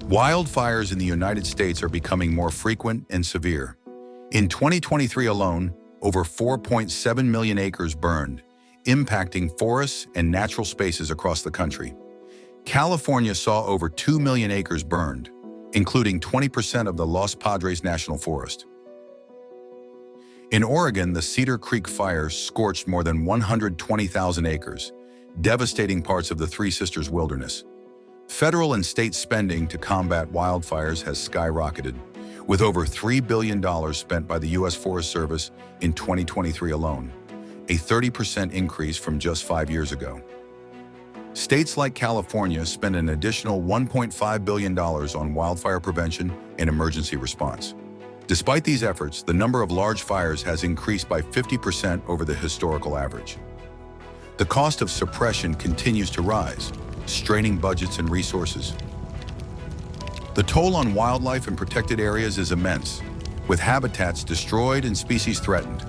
Wildfires in the United States are becoming more frequent and severe. In 2023 alone, over 4.7 million acres burned, impacting forests and natural spaces across the country. California saw over 2 million acres burned, including 20% of the Los Padres National Forest. In Oregon, the Cedar Creek fires scorched more than 120,000 acres, devastating parts of the Three Sisters wilderness. Federal and state spending to combat wildfires has skyrocketed, with over $3 billion spent by the U.S. Forest Service in 2023 alone, a 30% increase from just 5 years ago. States like California spend an additional $1.5 billion on wildfire prevention and emergency response. Despite these efforts, the number of large fires has increased by 50% over the historical average. The cost of suppression continues to rise, straining budgets and resources. The toll on wildlife and protected areas is immense, with habitats destroyed and species threatened.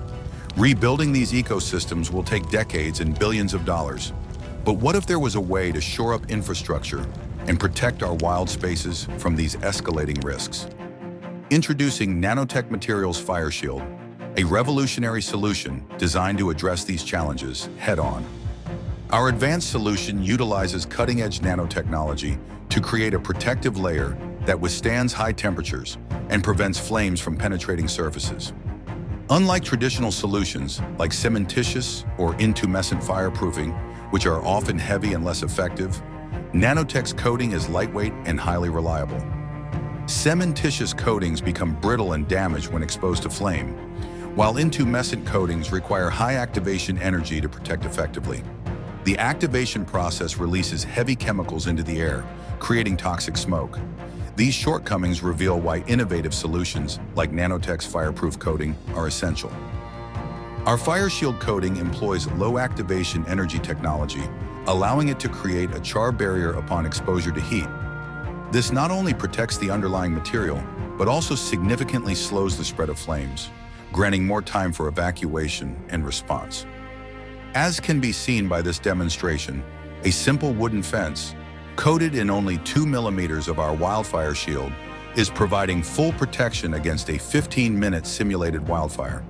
Rebuilding these ecosystems will take decades and billions of dollars. But what if there was a way to shore up infrastructure and protect our wild spaces from these escalating risks? Introducing NanoTech Materials Fire Shield, a revolutionary solution designed to address these challenges head-on. Our advanced solution utilizes cutting-edge nanotechnology to create a protective layer that withstands high temperatures and prevents flames from penetrating surfaces. Unlike traditional solutions like cementitious or intumescent fireproofing, which are often heavy and less effective, NanoTech's coating is lightweight and highly reliable. Cementitious coatings become brittle and damaged when exposed to flame, while intumescent coatings require high activation energy to protect effectively. The activation process releases heavy chemicals into the air, creating toxic smoke. These shortcomings reveal why innovative solutions like NanoTech's fireproof coating are essential. Our Fire Shield coating employs low activation energy technology, allowing it to create a char barrier upon exposure to heat. This not only protects the underlying material, but also significantly slows the spread of flames, granting more time for evacuation and response. As can be seen by this demonstration, a simple wooden fence, coated in only 2 millimeters of our Wildfire Shield, is providing full protection against a 15-minute simulated wildfire.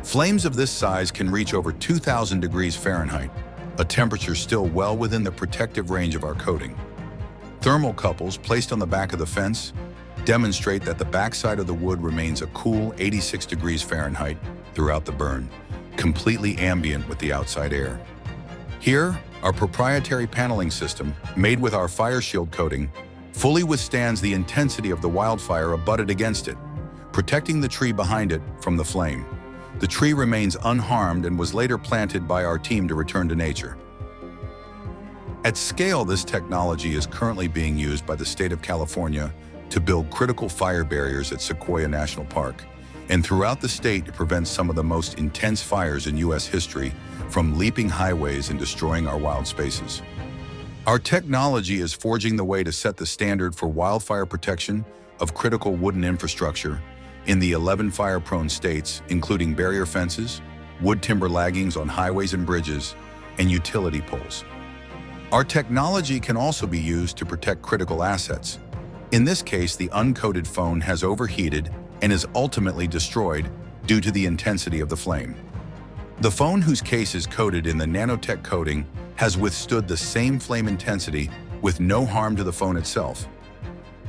Flames of this size can reach over 2,000 degrees Fahrenheit, a temperature still well within the protective range of our coating. Thermocouples placed on the back of the fence demonstrate that the backside of the wood remains a cool 86 degrees Fahrenheit throughout the burn, completely ambient with the outside air. Here, our proprietary paneling system, made with our Fire Shield coating, fully withstands the intensity of the wildfire abutted against it, protecting the tree behind it from the flame. The tree remains unharmed and was later planted by our team to return to nature. At scale, this technology is currently being used by the state of California to build critical fire barriers at Sequoia National Park, and throughout the state to prevent some of the most intense fires in U.S. history from leaping highways and destroying our wild spaces. Our technology is forging the way to set the standard for wildfire protection of critical wooden infrastructure in the 11 fire-prone states, including barrier fences, wood timber laggings on highways and bridges, and utility poles. Our technology can also be used to protect critical assets. In this case, the uncoated phone has overheated and is ultimately destroyed due to the intensity of the flame. The phone, whose case is coated in the NanoTech coating, has withstood the same flame intensity with no harm to the phone itself.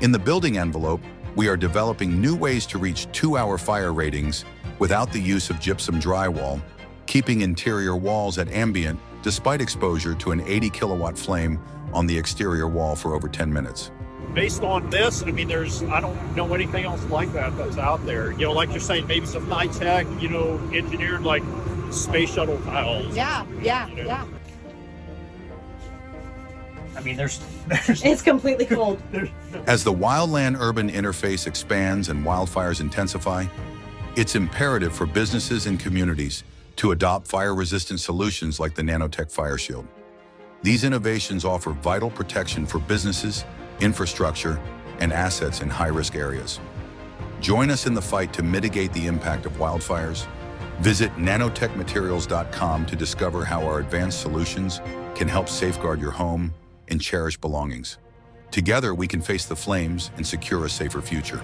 In the building envelope, we are developing new ways to reach 2-hour fire ratings without the use of gypsum drywall, keeping interior walls at ambient despite exposure to an 80 kilowatt flame on the exterior wall for over 10 minutes. Based on this, I mean, I don't know anything else like that that's out there. You know, like you're saying, maybe some high-tech, engineered like space shuttle tiles. Yeah. I mean, there's It's completely cold. As the wildland-urban interface expands and wildfires intensify, it's imperative for businesses and communities to adopt fire-resistant solutions like the NanoTech Fire Shield. These innovations offer vital protection for businesses, infrastructure, and assets in high-risk areas. Join us in the fight to mitigate the impact of wildfires. Visit nanotechmaterials.com to discover how our advanced solutions can help safeguard your home and cherished belongings. Together, we can face the flames and secure a safer future.